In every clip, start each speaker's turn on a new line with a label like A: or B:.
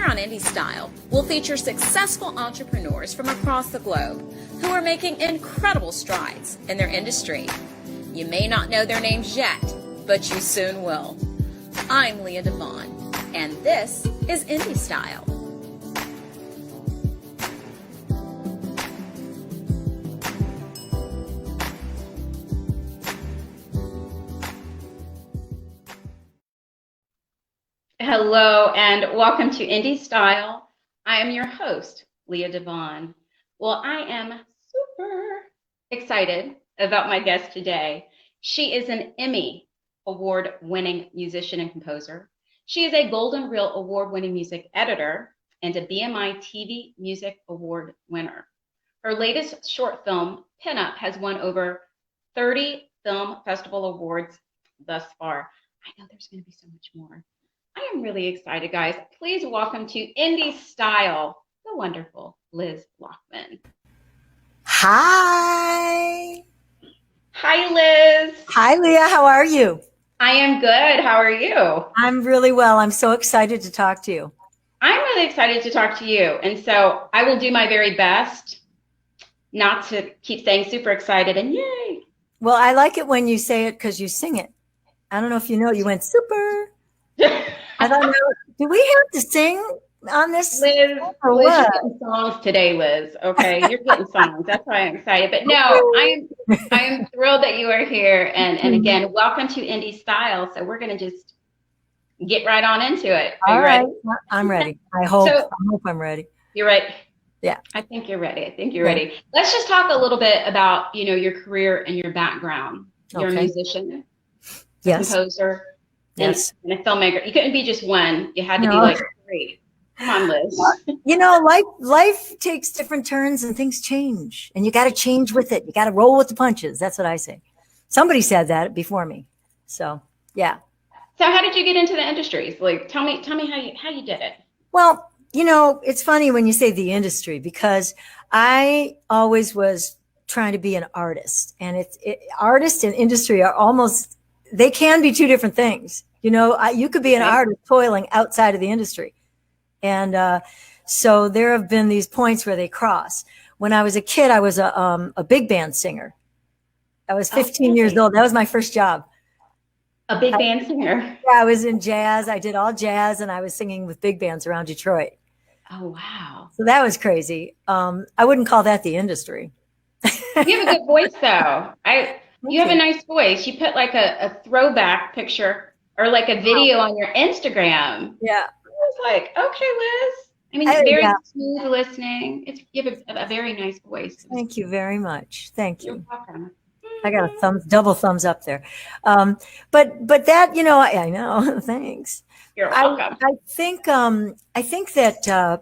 A: Here on Indie Style, we'll feature successful entrepreneurs from across the globe who are making incredible strides in their industry. You may not know their names yet, but you soon will. I'm Leah Devon, and this is Indie Style. Hello and welcome to Indie Style. I am your host, Leah Devon. Well, I am super excited about my guest today. She is an Emmy Award-winning musician and composer. She is a Golden Reel Award-winning music editor and a BMI TV MUSIC Award winner. Her latest short film, Pinup, has won over 30 film festival awards thus far. I know there's going to be so much more. I am really excited, guys. Please welcome to Indie Style, the wonderful Liz Lachman.
B: Hi.
A: Hi, Liz.
B: Hi, Leah. How are you?
A: I am good. How are you?
B: I'm really well. I'm so excited to talk to you.
A: I'm really excited to talk to you. And so I will do my very best not to keep saying super excited and yay.
B: Well, I like it when you say it because you sing it. I don't know if you know, you went super. I don't know. Do we have to sing on this?
A: Liz, you're getting songs today, Liz. Okay, you're getting songs. That's why I'm excited. But no, I am thrilled that you are here. And again, welcome to Indie Style. So we're going to just get right on into it. Are you ready?
B: I'm ready. I hope I'm ready.
A: You're right.
B: Yeah.
A: I think you're ready. Ready. Let's just talk a little bit about, your career and your background. You're a musician, composer.
B: Yes.
A: And a filmmaker. You couldn't be just one. You had to be like three. Come on, Liz.
B: Life takes different turns and things change. And you got to change with it. You got to roll with the punches. That's what I say. Somebody said that before me. So, yeah.
A: So how did you get into the industries? Like, tell me how you did it.
B: Well, it's funny when you say the industry because I always was trying to be an artist. And artist and industry are almost, they can be two different things. You could be an artist toiling outside of the industry. And so there have been these points where they cross. When I was a kid, I was a big band singer. I was 15 years old. That was my first job.
A: A big band singer?
B: Yeah, I was in jazz. I did all jazz, and I was singing with big bands around Detroit.
A: Oh, wow.
B: So that was crazy. I wouldn't call that the industry.
A: You have a good voice, though. You have a nice voice. You put like a throwback picture or like a video on your Instagram.
B: Yeah.
A: I was like, okay, Liz. I mean, it's very smooth listening. You have a very nice voice.
B: Thank you very much. Thank you.
A: You're welcome.
B: I got a double thumbs up there. But that, I know, thanks.
A: You're welcome.
B: I think that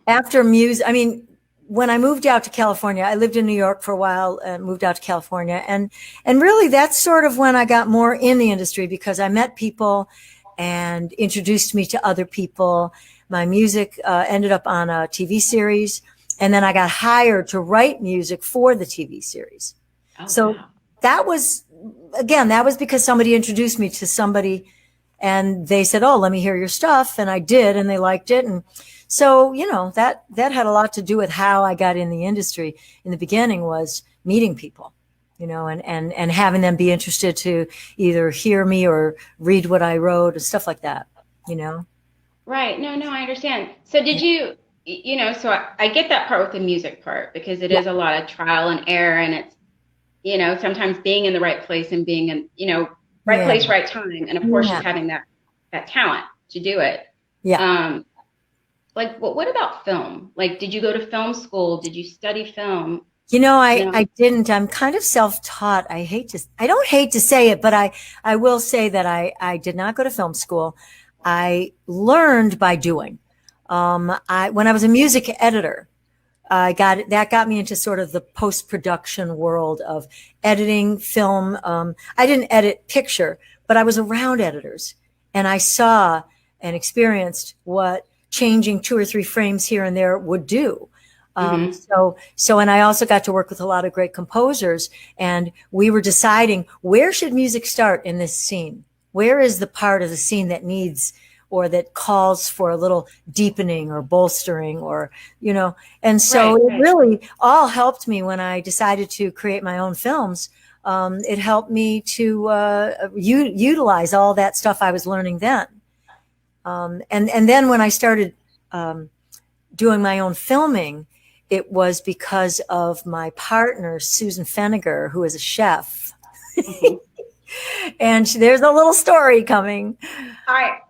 B: after music, when I moved out to California, I lived in New York for a while and moved out to California. And really that's sort of when I got more in the industry because I met people and introduced me to other people. My music ended up on a TV series. And then I got hired to write music for the TV series. Oh, so wow. That was because somebody introduced me to somebody and they said, oh, let me hear your stuff. And I did, and they liked it. And so, that had a lot to do with how I got in the industry in the beginning was meeting people, and having them be interested to either hear me or read what I wrote and stuff like that,
A: Right. No, I understand. So did you, so I get that part with the music part because it is a lot of trial and error and it's, sometimes being in the right place and being in, right place, right time. And of course, just having that talent to do it.
B: Yeah.
A: What about film? Like, did you go to film school? Did you study film?
B: I didn't. I'm kind of self-taught. I don't hate to say it, but I will say that I did not go to film school. I learned by doing. When I was a music editor, that got me into sort of the post-production world of editing film. I didn't edit picture, but I was around editors and I saw and experienced what changing 2 or 3 frames here and there would do. So, and I also got to work with a lot of great composers and we were deciding where should music start in this scene? Where is the part of the scene that needs or that calls for a little deepening or bolstering, or, and so it really all helped me when I decided to create my own films. It helped me to utilize all that stuff I was learning then. And then when I started doing my own filming, it was because of my partner, Susan Feniger, who is a chef. And there's a little story coming.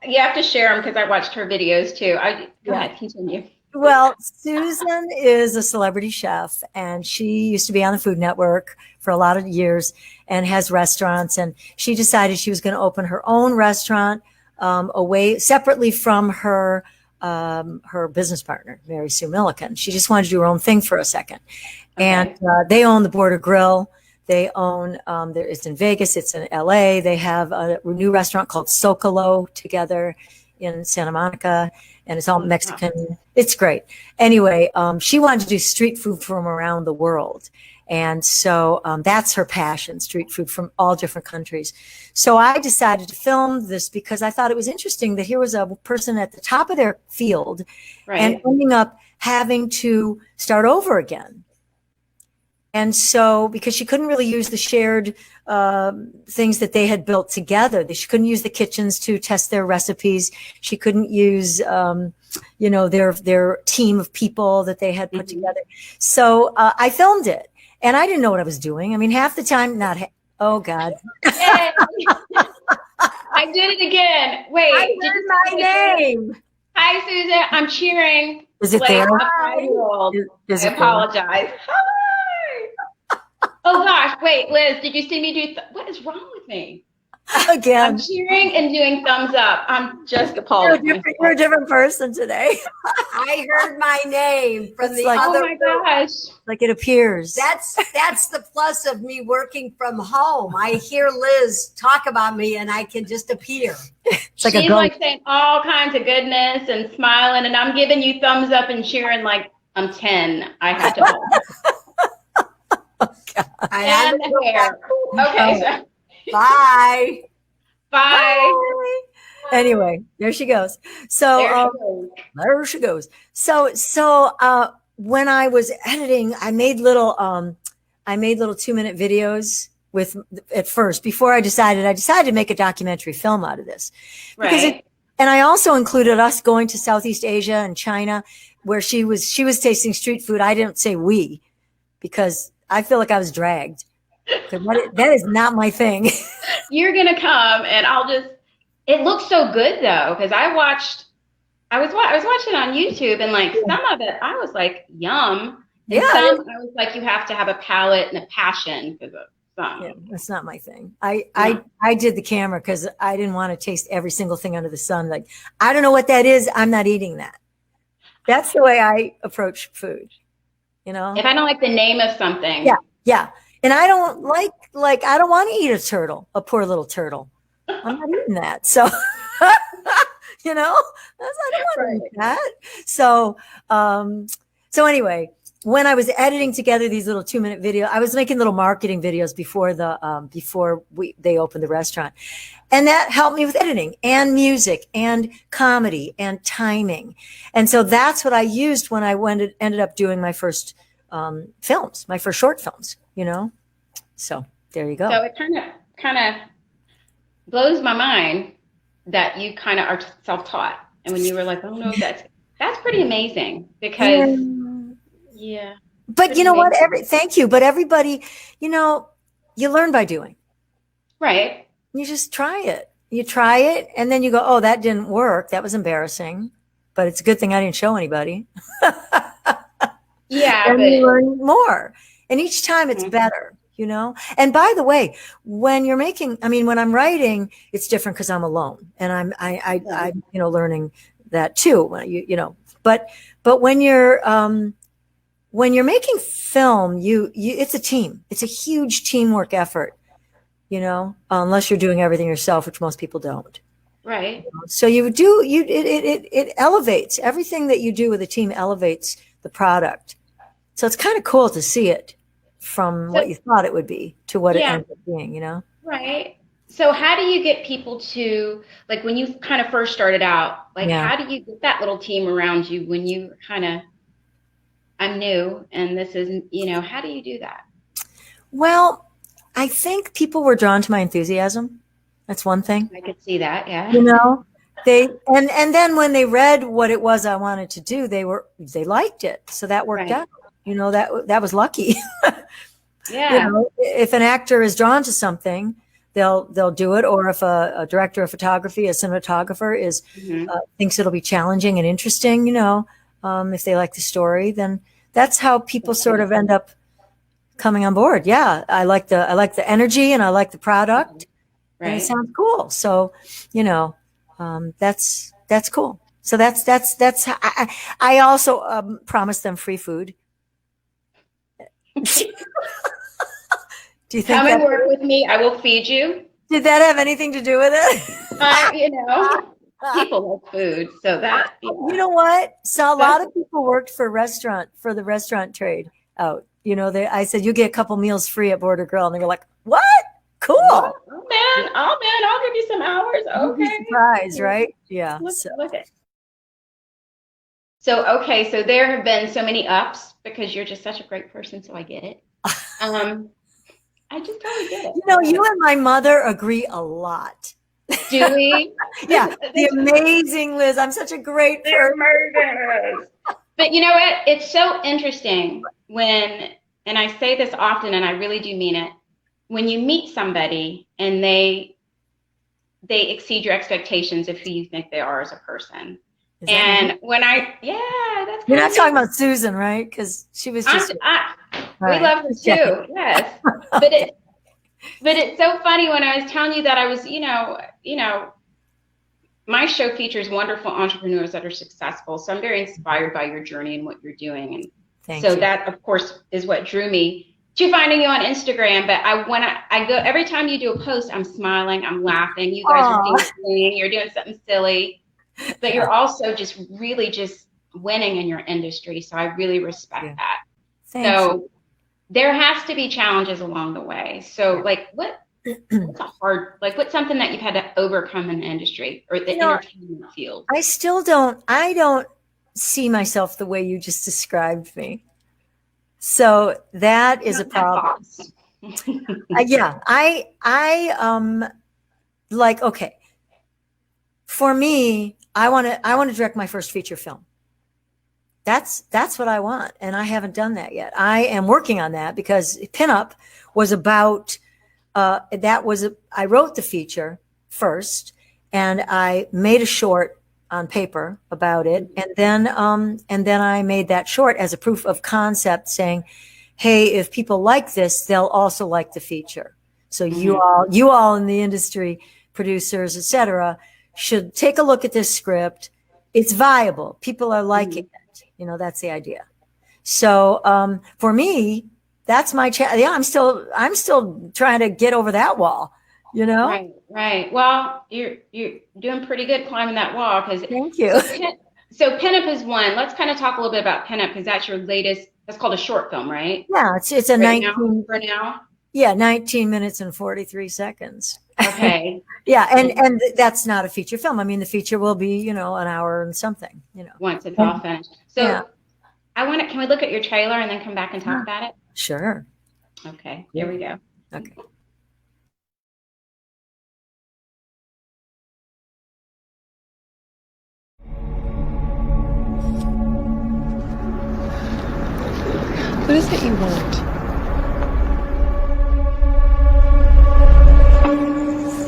A: You have to share them because I watched her videos too. Go ahead, continue.
B: Well, Susan is a celebrity chef, and she used to be on the Food Network for a lot of years and has restaurants. And she decided she was going to open her own restaurant away separately from her business partner, Mary Sue Milliken. She just wanted to do her own thing for a second. Okay. And they own the Border Grill. They own, it's in Vegas, it's in LA. They have a new restaurant called Socalo together in Santa Monica, and it's all Mexican. It's great. Anyway, she wanted to do street food from around the world. And so that's her passion, street food from all different countries. So I decided to film this because I thought it was interesting that here was a person at the top of their field and ending up having to start over again. And so, because she couldn't really use the shared things that they had built together, she couldn't use the kitchens to test their recipes. She couldn't use, their team of people that they had put together. So I filmed it, and I didn't know what I was doing. I mean, half the time, oh God.
A: Hey. I did it again. Wait.
B: I heard my name.
A: Hi, Susan. I'm cheering.
B: Is it there?
A: I apologize. Hi. Oh gosh, wait, Liz, did you see me do, what is wrong with me?
B: Again.
A: I'm cheering and doing thumbs up. I'm just appalled.
B: You're a different person today.
C: I heard my name from the other.
A: Oh my gosh.
B: Like it appears.
C: That's the plus of me working from home. I hear Liz talk about me and I can just appear.
A: She's like saying all kinds of goodness and smiling, and I'm giving you thumbs up and cheering like I'm 10. I have to hold. And the hair. Okay. So.
C: Bye.
A: Bye.
B: Anyway, there she goes. So there she goes. So when I was editing, I made little 2-minute videos at first before I decided to make a documentary film out of this. And I also included us going to Southeast Asia and China, where she was tasting street food. I didn't say we, because I feel like I was dragged. That is not my thing.
A: You're going to come and it looks so good though. Cause I was watching it on YouTube, and like some of it, I was like, yum. And some, I was like, you have to have a palate and a passion for the song.
B: Yeah, that's not my thing. I did the camera cause I didn't want to taste every single thing under the sun. Like, I don't know what that is. I'm not eating that. That's the way I approach food. If
A: I don't like the name of something.
B: Yeah. And I don't I don't want to eat a poor little turtle. I'm not eating that. So, I don't want to eat that. So anyway, when I was editing together these little 2-minute videos, I was making little marketing videos before they opened the restaurant. And that helped me with editing and music and comedy and timing. And so that's what I used when I ended up doing my first films, my first short films, So there you go.
A: So it kind of blows my mind that you kind of are self-taught. And when you were like, oh no, that's pretty amazing, because But
B: you know what? Thank you. But everybody, you learn by doing. Right. You just try it. You try it, and then you go, oh, that didn't work. That was embarrassing. But it's a good thing I didn't show anybody. And you learn more. And each time it's better, And by the way, when I'm writing, it's different because I'm alone, and I'm learning that too. But when you're making film, it's a team. It's a huge teamwork effort, unless you're doing everything yourself, which most people don't. Right. So it elevates everything that you do with a team, elevates the product. So it's kind of cool to see it from what you thought it would be to what it ends up being, Right.
A: So how do you get people to, like, when you kind of first started out, like,
B: Yeah.
A: how do you get that little team around you when you kind of, I'm new and this isn't, how do you do that?
B: Well, I think people were drawn to my enthusiasm. That's one thing.
A: I could see that, yeah.
B: You know, and then when they read what it was I wanted to do, they liked it. So that worked
A: Right.
B: out. That was lucky.
A: Yeah.
B: If an actor is drawn to something, they'll do it. Or if a director of photography, a cinematographer thinks it'll be challenging and interesting, if they like the story, then that's how people sort of end up coming on board. Yeah, I like the energy and I like the product.
A: Right.
B: And it sounds cool. So, that's cool. So that's how I also promised them free food. Do you think
A: Come and work with me? I will feed you.
B: Did that have anything to do with it?
A: People love food, so that.
B: You know what? So a lot of people worked for the restaurant trade out. I said you get a couple meals free at Border Grill, and they were like, "What? Cool!
A: Oh man, I'll give you some hours." Okay.
B: Surprise, right? Yeah.
A: Look it. So there have been so many ups because you're just such a great person, so I get it. I just totally get it.
B: You and my mother agree a lot.
A: Do we?
B: Yeah, the amazing Liz. I'm such a great person.
A: But you know what? It's so interesting and I say this often, and I really do mean it, when you meet somebody and they exceed your expectations of who you think they are as a person. And when that's
B: you're not talking about Susan, right? Because she was just.
A: We love her too, yes. But it's so funny when I was telling you that I was, my show features wonderful entrepreneurs that are successful. So I'm very inspired by your journey and what you're doing. And that, of course, is what drew me to finding you on Instagram. But I go, every time you do a post, I'm smiling, I'm laughing. You guys are doing, you're doing something silly, but you're also just really just winning in your industry. So I really respect that. So there has to be challenges along the way. So like what's something that you've had to overcome in the industry or the entertainment field?
B: I don't see myself the way you just described me. So that is a problem. Okay. For me, I want to direct my first feature film. That's what I want. And I haven't done that yet. I am working on that because Pinup was about, I wrote the feature first and I made a short on paper about it. And then I made that short as a proof of concept saying, hey, if people like this, they'll also like the feature. So you all in the industry, producers, etc., should take a look at this script. It's viable. People are liking it. That's the idea. So for me, that's my challenge. Yeah, I'm still trying to get over that wall.
A: Right. Well, you're doing pretty good climbing that wall.
B: Thank you.
A: So Pinup is one. Let's kind of talk a little bit about Pinup because that's your latest. That's called a short film, right?
B: Yeah, it's a 19
A: for now.
B: Yeah, 19 minutes and 43 seconds.
A: Okay.
B: Yeah, and that's not a feature film. I mean, the feature will be, an hour and something,
A: Once it's all finished. So can we look at your trailer and then come back and talk about it?
B: Sure.
A: Okay, here we go.
B: Okay.
D: What is it you want?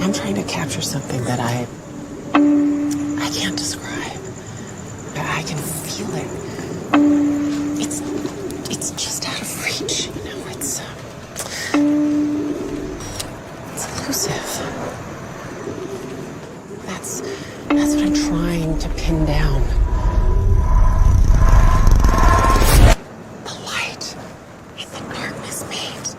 D: I'm trying to capture something that I can't describe, but I can feel it. It's just out of reach, it's elusive. That's what I'm trying to pin down. The light and the darkness meet.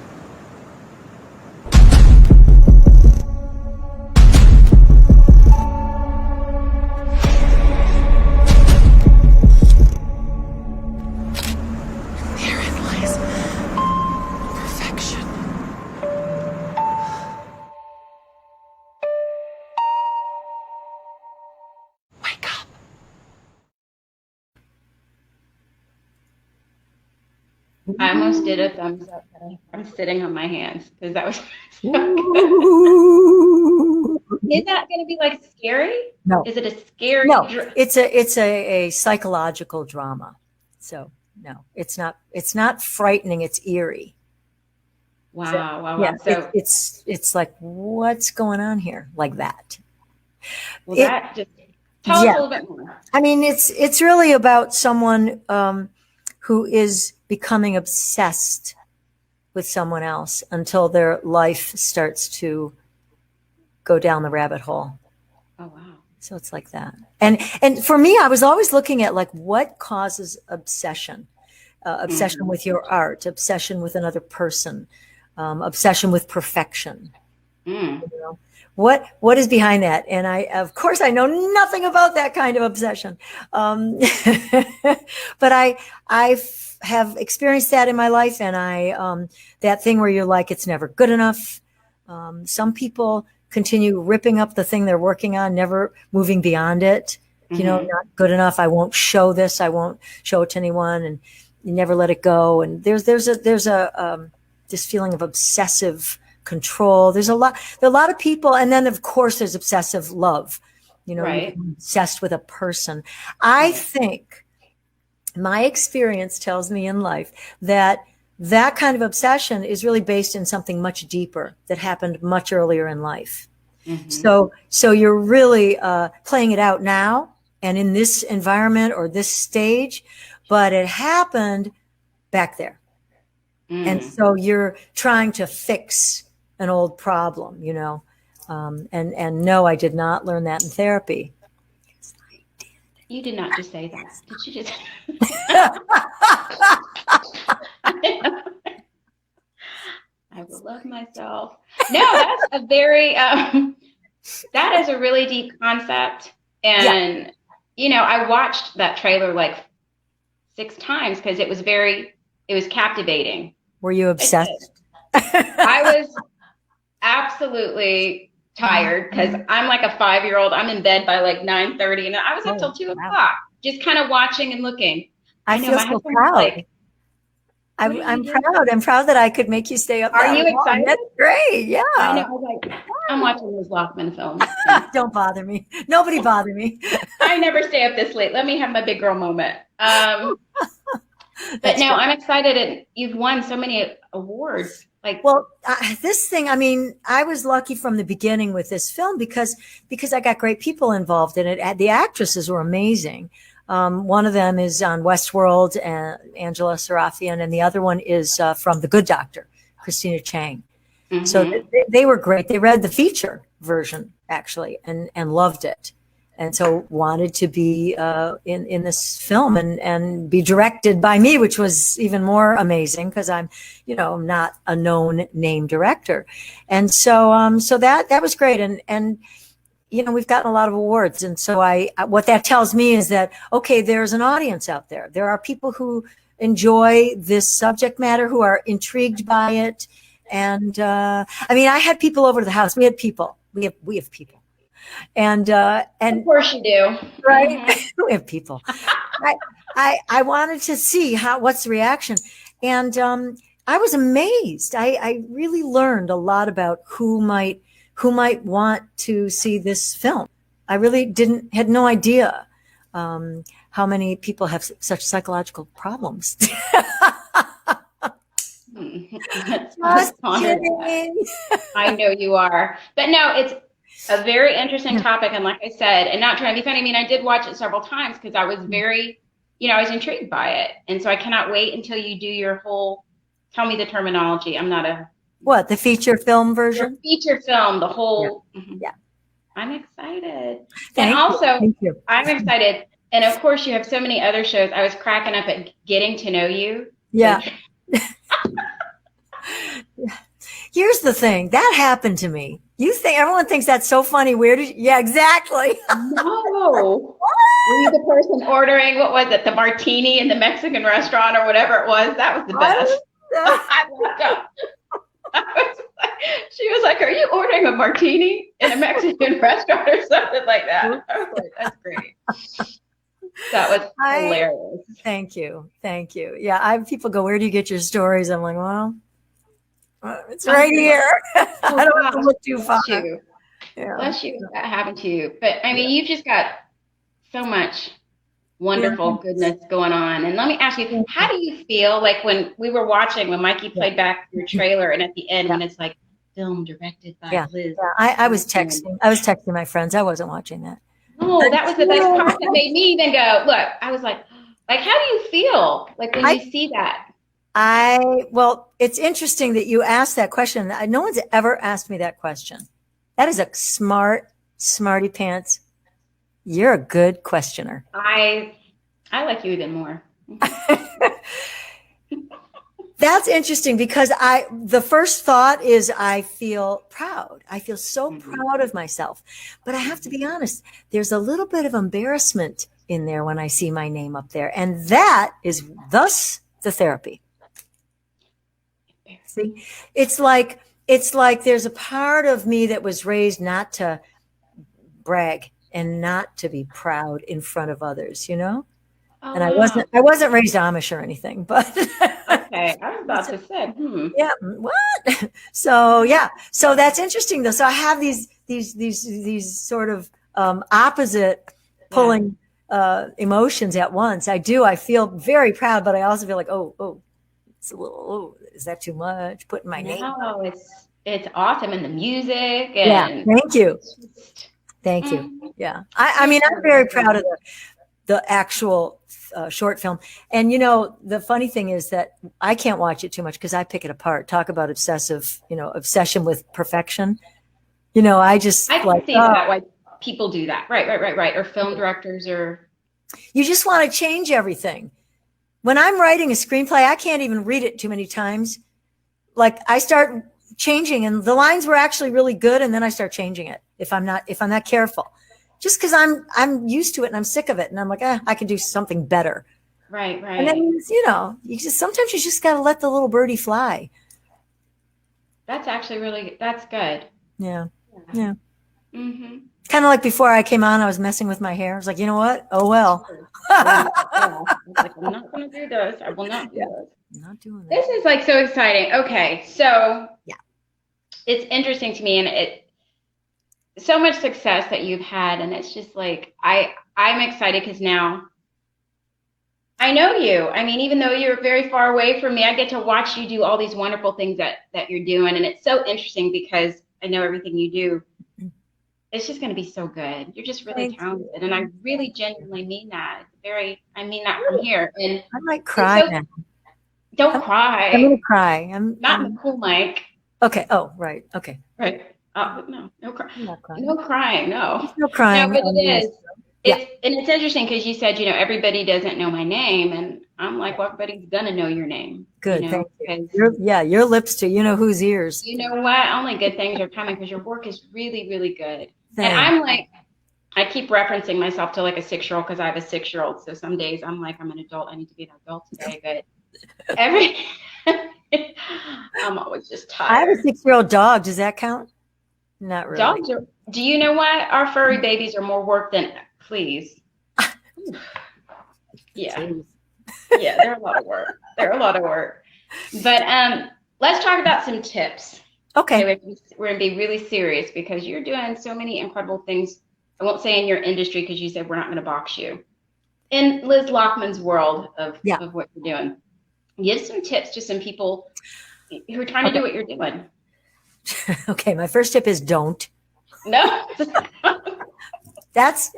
D: Therein lies perfection.
A: I almost did a thumbs up, but I'm sitting on my hands because that was so good.
B: Ooh.
A: Is that going to be like scary?
B: No,
A: Is it a scary?
B: no, it's a psychological drama. So no, it's not frightening. It's eerie.
A: Wow,
B: So,
A: wow, wow.
B: yeah,
A: So,
B: it's like, what's going on here? Like that.
A: well,
B: It,
A: that just tell us
B: yeah.
A: a little bit more.
B: I mean, it's really about someone who is becoming obsessed with someone else until their life starts to go down the rabbit hole.
A: Oh, wow.
B: So it's like that. And for me, I was always looking at like what causes obsession. Obsession with your art, obsession with another person, obsession with perfection.
A: Mm.
B: You know? What is behind that? And of course, I know nothing about that kind of obsession. But I have experienced that in my life, and that thing where you're like, it's never good enough. Some people continue ripping up the thing they're working on, never moving beyond it. You know, not good enough. I won't show this. I won't show it to anyone, and you never let it go. And there's a this feeling of obsessive control. There are a lot of people, and then of course there's obsessive love. You know,
A: Right.
B: you're obsessed with a person. I think my experience tells me in life that kind of obsession is really based in something much deeper that happened much earlier in life. So you're really playing it out now and in this environment or this stage, but it happened back there. And so you're trying to fix an old problem, you know. And no, I did not learn that in therapy.
A: You did not just say that. Did you just? I will love myself. No, that's a very, that is a really deep concept. And, you know, I watched that trailer like 6 times because it was captivating.
B: Were you obsessed?
A: I was absolutely tired because I'm like a 5-year-old. I'm in bed by like 9:30, and I was up till 2 o'clock, just kind of watching and looking.
B: I feel so proud.
A: Like,
B: I'm proud. I'm proud that I could make you stay up.
A: Are you excited?
B: That's great. Yeah.
A: I know. Like, I'm watching those Lachman films.
B: Don't bother me. Nobody bother me.
A: I never stay up this late. Let me have my big girl moment. But no, I'm excited, and you've won so many awards. Like,
B: well, this thing, I mean, I was lucky from the beginning with this film because I got great people involved in it. The actresses were amazing. One of them is on Westworld, Angela Sarafian, and the other one is from The Good Doctor, Christina Chang. So they were great. They read the feature version actually and loved it. And so wanted to be in this film and be directed by me, which was even more amazing because I'm, you know, not a known name director. And so so that was great. And you know, we've gotten a lot of awards. And so what that tells me is that, okay, there's an audience out there. There are people who enjoy this subject matter, who are intrigued by it. And I mean, I had people over to the house. We have people. And
A: of course you do,
B: right? We have people. I wanted to see what's the reaction, and I was amazed. I really learned a lot about who might want to see this film. I really had no idea how many people have such psychological problems. Just kidding.
A: I know you are, but no, it's a very interesting topic. And like I said, and not trying to be funny, I mean, I did watch it several times because I was very, you know, I was intrigued by it. And so I cannot wait until you do your whole, tell me the terminology. I'm not a.
B: What, the feature film version?
A: The feature film, the whole.
B: Yeah.
A: I'm excited.
B: Thank
A: and
B: you.
A: also, I'm excited. And of course, you have so many other shows. I was cracking up at Getting to Know You.
B: Yeah. Here's the thing that happened to me. You think everyone thinks that's so funny? Yeah, exactly.
A: No. Were you the person ordering, what was it, the martini in the Mexican restaurant or whatever it was? That was the best. She was like, are you ordering a martini in a Mexican restaurant or something like that? I was like, that's great. That was
B: I
A: hilarious.
B: thank you. Thank you. Yeah, I people go, where do you get your stories? I'm like, well, it's right here. I don't have to look too far.
A: Bless you.
B: Yeah.
A: Bless you if that happened to you. But I mean, you've just got so much
B: Yeah.
A: wonderful goodness going on. And let me ask you, how do you feel like when we were watching, when Mikey played back your trailer, and at the end, when it's like film directed by Liz?
B: Yeah. I was texting. I was texting my friends. I wasn't watching that.
A: Oh, that was the best part that made me even go, look, I was like, how do you feel like when you see that?
B: Well, it's interesting that you asked that question. No one's ever asked me that question. That is a smarty pants. You're a good questioner.
A: I like you even more.
B: That's interesting because the first thought is I feel proud. I feel so proud of myself. But I have to be honest, there's a little bit of embarrassment in there when I see my name up there. And that is thus the therapy. See, it's like there's a part of me that was raised not to brag and not to be proud in front of others, you know?
A: Oh,
B: and I wasn't raised Amish or anything, but
A: okay. I was about to say,
B: yeah, what? So yeah, so that's interesting though. So I have these sort of opposite pulling emotions at once. I do. I feel very proud, but I also feel like, oh, it's a little. Is that too much? Putting my name.
A: No, it's awesome, and the music. And
B: yeah, thank you. Yeah, I mean, I'm very proud of the actual short film. And, you know, the funny thing is that I can't watch it too much because I pick it apart. Talk about obsession with perfection. You know, I can see that why
A: people do that. Right. Or film directors
B: you just want to change everything. When I'm writing a screenplay, I can't even read it too many times. Like I start changing and the lines were actually really good. And then I start changing it if I'm not careful. Just because I'm used to it and I'm sick of it, and I'm like, I can do something better.
A: Right.
B: And then sometimes you just got to let the little birdie fly.
A: That's actually that's good.
B: Yeah. Mm-hmm. Kind of like before I came on, I was messing with my hair. I was like, you know what? Oh well.
A: I was like, I'm not going to do this. I will not do this.
B: I'm not doing that.
A: This is like so exciting. Okay, so it's interesting to me, and so much success that you've had, and it's just like I'm excited because now I know you. I mean, even though you're very far away from me, I get to watch you do all these wonderful things that you're doing, and it's so interesting because I know everything you do. It's just going to be so good. You're just really talented, and I really genuinely mean that. I mean that from here. And
B: I might cry now.
A: Don't cry.
B: I'm going to cry. I'm
A: not in the cool mic.
B: Okay. Oh, right. Okay.
A: Right. No crying. No crying. No.
B: No crying.
A: No, but it is. And it's interesting because you said, everybody doesn't know my name, and I'm like, well, everybody's gonna know your name.
B: Good. Thank you. Your lips too. You know whose ears.
A: You know what? Only good things are coming because your work is really, really good.
B: Thanks.
A: And I'm like, I keep referencing myself to like a 6-year-old because I have a 6-year-old. So some days I'm like, I'm an adult. I need to be an adult today. But I'm always just tired.
B: I have a 6-year-old dog. Does that count? Not really.
A: Dogs are. Do you know what? Our furry babies are more work than. Please. Yeah. Yeah, they're a lot of work. But let's talk about some tips.
B: Okay.
A: We're going to be really serious because you're doing so many incredible things. I won't say in your industry because you said we're not going to box you. In Liz Lachman's world of what you're doing. Give some tips to some people who are trying to do what you're doing.
B: Okay, my first tip is don't.
A: No.
B: That's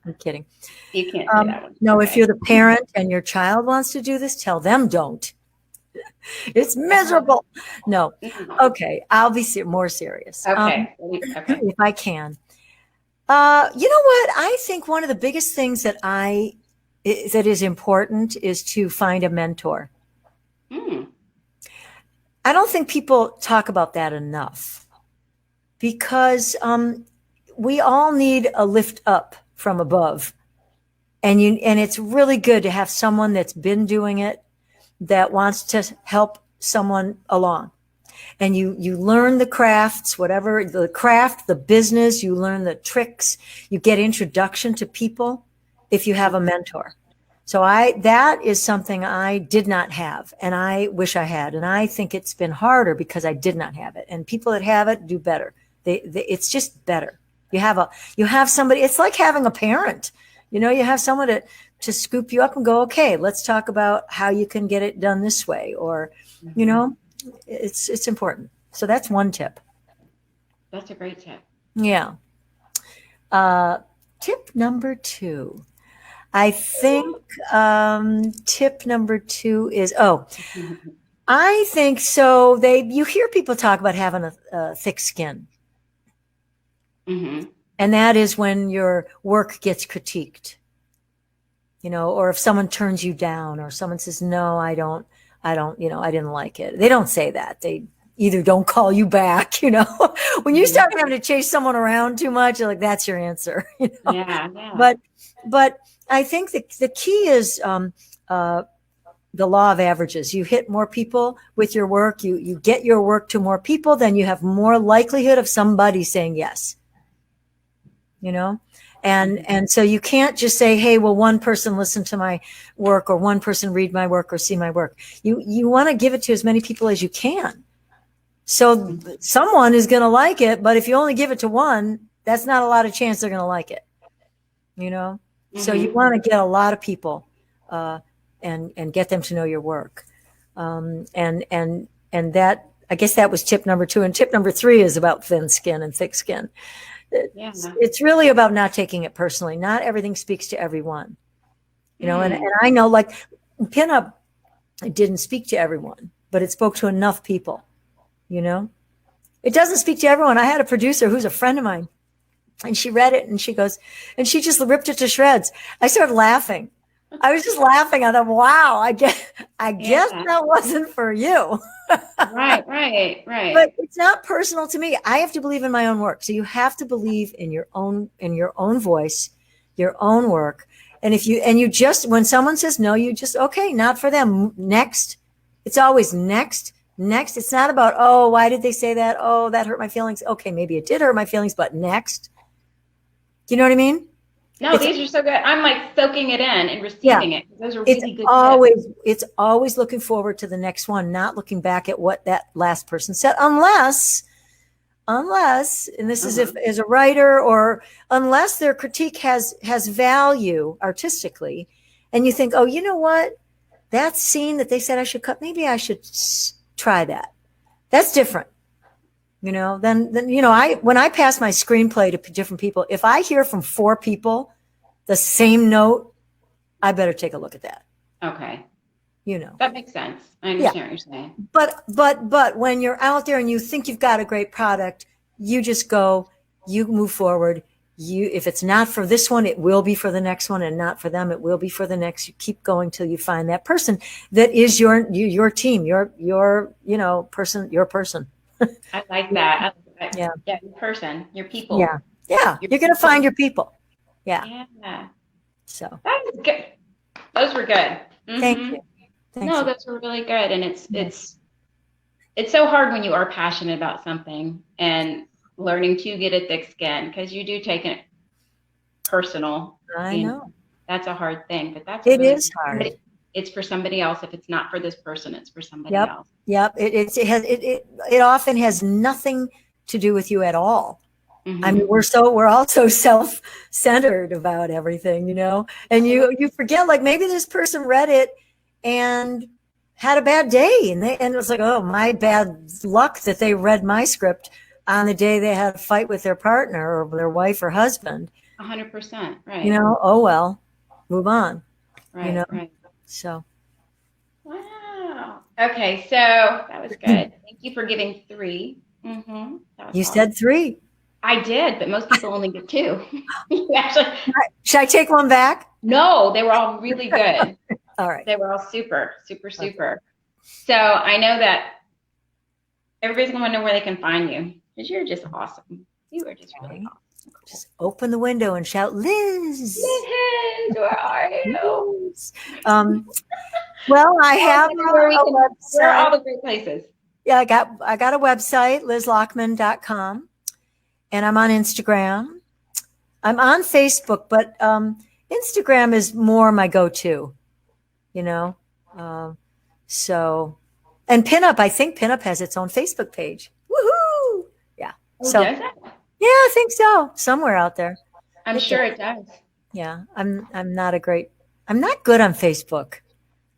B: I'm kidding.
A: You can't say that one.
B: No, if you're the parent and your child wants to do this, tell them don't. It's miserable. No. Okay, I'll be more serious.
A: Okay.
B: If I can. You know what? I think one of the biggest things that is important is to find a mentor. I don't think people talk about that enough because we all need a lift up from above. And it's really good to have someone that's been doing it, that wants to help someone along. And you learn the crafts, whatever the craft, the business, you learn the tricks, you get introduction to people. if you have a mentor. So that is something I did not have, and I wish I had. And I think it's been harder because I did not have it. And people that have it do better. It's just better. You have somebody. It's like having a parent. You know, you have someone to scoop you up and go, okay, let's talk about how you can get it done this way, or, you know, it's important. So that's one tip.
A: That's a great tip.
B: Yeah. Tip number 2. I think tip number 2 is, I think so. You hear people talk about having a thick skin.
A: Mm-hmm.
B: And that is when your work gets critiqued, you know, or if someone turns you down, or someone says, no, I don't, you know, I didn't like it. They don't say that. They either don't call you back, you know. When you start having to chase someone around too much, you're like, that's your answer. You know?
A: Yeah.
B: But I think the key is the law of averages. You hit more people with your work, you get your work to more people, then you have more likelihood of somebody saying yes. You know, and so you can't just say, hey, well, one person listen to my work, or one person read my work or see my work. You want to give it to as many people as you can. So someone is going to like it, but if you only give it to one, that's not a lot of chance they're going to like it. You know, so you want to get a lot of people and get them to know your work. And that, I guess that was tip number 2. And tip number 3 is about thin skin and thick skin. It's really about not taking it personally. Not everything speaks to everyone, you know, and I know, like, pinup, it didn't speak to everyone, but it spoke to enough people, you know. It doesn't speak to everyone. I had a producer who's a friend of mine, and she read it and she goes, and she just ripped it to shreds. I started laughing. I was just laughing. I thought, wow, I guess that wasn't for you.
A: Right.
B: But it's not personal to me. I have to believe in my own work. So you have to believe in your own voice, your own work. And you just, when someone says no, you just, okay, not for them. Next. It's always next. It's not about, oh, why did they say that? Oh, that hurt my feelings. Okay, maybe it did hurt my feelings, but next. Do you know what I mean?
A: No, these are so good. I'm like soaking it in and receiving it. Those are really good tips.
B: It's always looking forward to the next one, not looking back at what that last person said, unless, and this is if as a writer, or unless their critique has value artistically, and you think, oh, you know what? That scene that they said I should cut, maybe I should try that. That's different. You know, then you know, when I pass my screenplay to different people, if I hear from 4 people the same note, I better take a look at that.
A: Okay.
B: You know.
A: That makes sense. I understand what you're saying.
B: But when you're out there and you think you've got a great product, you just go, you move forward. If it's not for this one, it will be for the next one, and not for them, it will be for the next. You keep going till you find that person that is your team, your you know, person, your person.
A: I like that.
B: Yeah,
A: your person, your people.
B: Yeah. You're going to find your people. Yeah. So
A: that was good. Those were good.
B: Thank you.
A: Those were really good. And it's so hard when you are passionate about something and learning to get a thick skin, because you do take it personal.
B: I know
A: that's a hard thing, but
B: it is hard.
A: It's for somebody else. If it's not for this person, it's for somebody else.
B: Yep. It often has nothing to do with you at all. I mean, we're all so self-centered about everything, you know, and you forget, like, maybe this person read it and had a bad day, and it was like, oh, my bad luck that they read my script on the day they had a fight with their partner or their wife or husband.
A: 100%. Right.
B: You know, oh, well, move on.
A: Right.
B: You know?
A: Right.
B: So.
A: Wow. Okay. So that was good. Thank you for giving 3.
B: You said 3.
A: I did, but most people only get 2. Actually,
B: should I take one back?
A: No, they were all really good.
B: All right.
A: They were all super. So I know that everybody's going to know where they can find you, because you're just awesome. You are just really awesome.
B: Just open the window and shout, Liz.
A: Liz, where are you?
B: Well, I have a website.
A: Where are all the great places?
B: Yeah, I got a website, lizlachman.com, and I'm on Instagram. I'm on Facebook, but Instagram is more my go-to, you know? So, and Pinup, I think Pinup has its own Facebook page. Woohoo! Yeah.
A: Oh,
B: So,
A: does it?
B: yeah, I think so. Somewhere out there.
A: I'm sure it does.
B: Yeah. I'm not good on Facebook.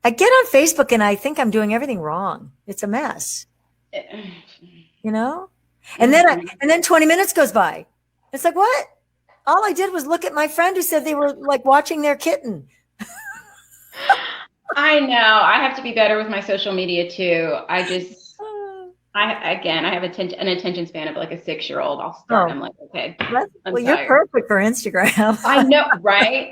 B: I get on Facebook and I think I'm doing everything wrong. It's a mess, you know? And then 20 minutes goes by. It's like, what? All I did was look at my friend who said they were like watching their kitten.
A: I know. I have to be better with my social media too. I have an attention span of like a 6-year-old. I'll start. I'm like, okay.
B: Well, you're perfect for Instagram.
A: I know, right?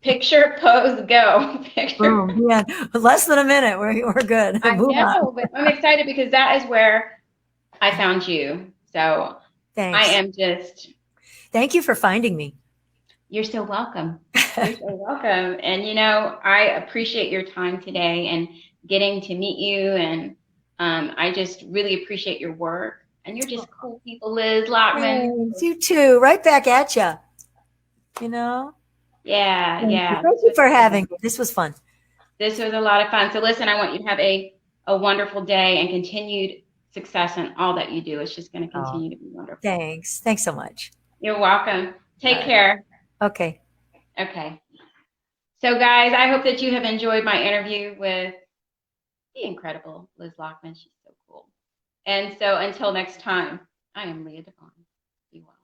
A: Picture, pose, go. Picture.
B: Yeah, less than a minute. We're good.
A: I know, but I'm excited because that is where I found you. So
B: thanks.
A: I am just.
B: Thank you for finding me.
A: You're so welcome. You're so welcome. And, you know, I appreciate your time today and getting to meet you. And I just really appreciate your work. And you're just cool people, Liz Lachman.
B: Thanks. You too. Right back at you. You know?
A: Yeah.
B: Thank you for having me. This was fun.
A: This was a lot of fun. So listen, I want you to have a wonderful day and continued success in all that you do. It's just going to continue to be wonderful.
B: Thanks. Thanks so much.
A: You're welcome. Take care.
B: Okay.
A: So guys, I hope that you have enjoyed my interview with the incredible Liz Lachman. She's so cool. And so until next time, I am Leah Devon. Be well.